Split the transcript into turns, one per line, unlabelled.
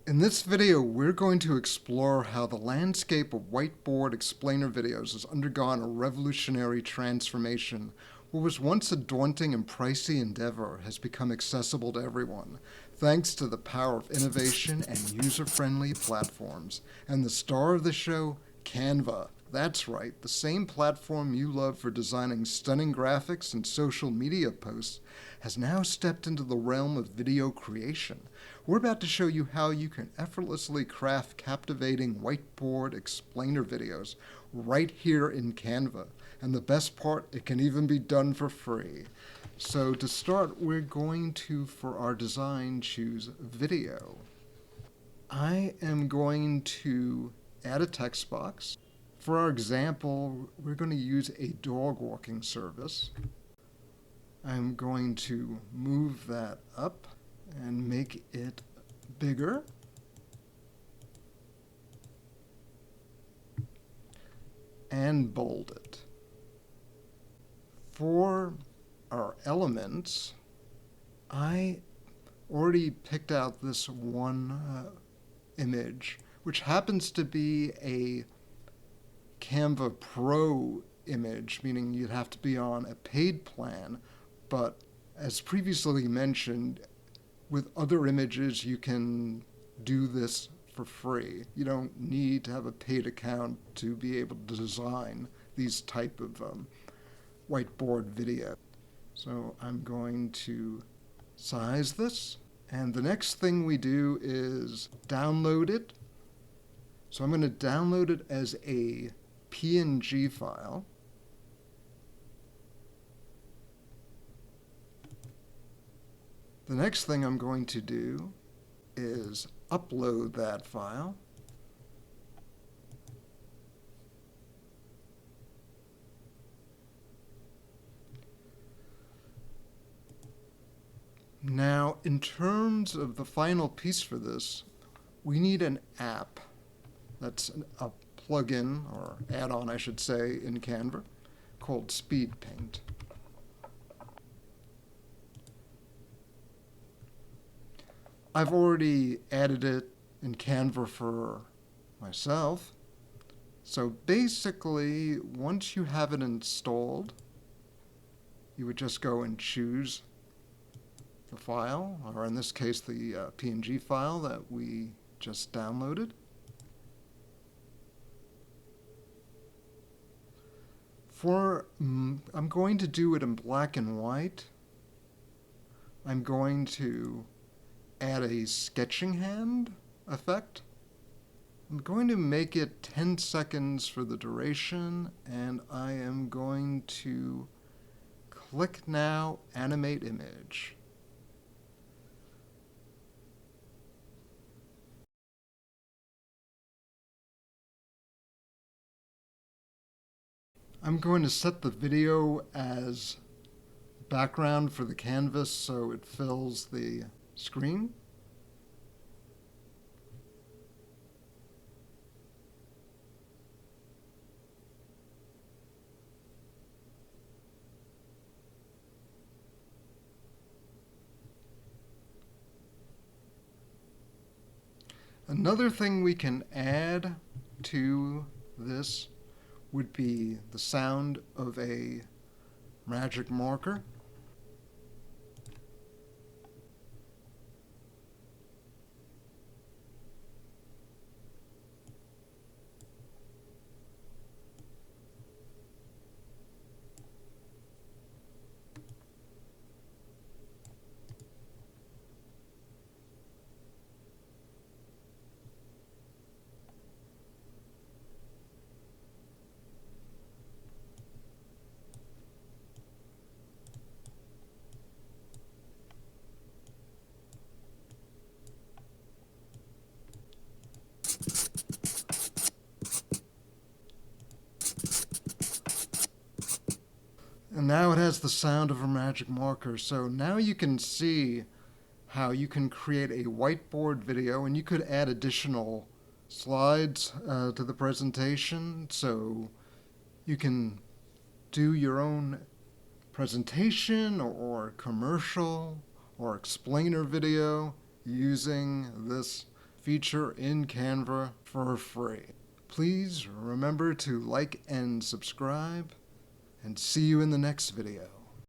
In this video, we're going to explore how the landscape of whiteboard explainer videos has undergone a revolutionary transformation. What was once a daunting and pricey endeavor has become accessible to everyone, thanks to the power of innovation and user-friendly platforms. And the star of the show, Canva. That's right, the same platform you love for designing stunning graphics and social media posts has now stepped into the realm of video creation. We're about to show you how you can effortlessly craft captivating whiteboard explainer videos right here in Canva. And the best part, it can even be done for free. So to start, we're going to, for our design, choose video. I am going to add a text box. For our example, we're going to use a dog walking service. I'm going to move that up and make it bigger. And bold it. For our elements, I already picked out this one image, which happens to be a Canva Pro image, meaning you'd have to be on a paid plan, but as previously mentioned, with other images you can do this for free. You don't need to have a paid account to be able to design these type of whiteboard video. So I'm going to size this, and the next thing we do is download it. So I'm going to download it as a PNG file. The next thing I'm going to do is upload that file. Now, in terms of the final piece for this, we need an app that's a plugin, or add-on I should say, in Canva called Speed Paint. I've already added it in Canva for myself. So basically, once you have it installed, you would just go and choose the file, or in this case the PNG file that we just downloaded. I'm going to do it in black and white. I'm going to add a sketching hand effect. I'm going to make it 10 seconds for the duration, and I am going to click now, animate image. I'm going to set the video as background for the canvas so it fills the screen. Another thing we can add to this would be the sound of a magic marker. And now it has the sound of a magic marker. So now you can see how you can create a whiteboard video, and you could add additional slides to the presentation. So you can do your own presentation or commercial or explainer video using this feature in Canva for free. Please remember to like and subscribe, and see you in the next video.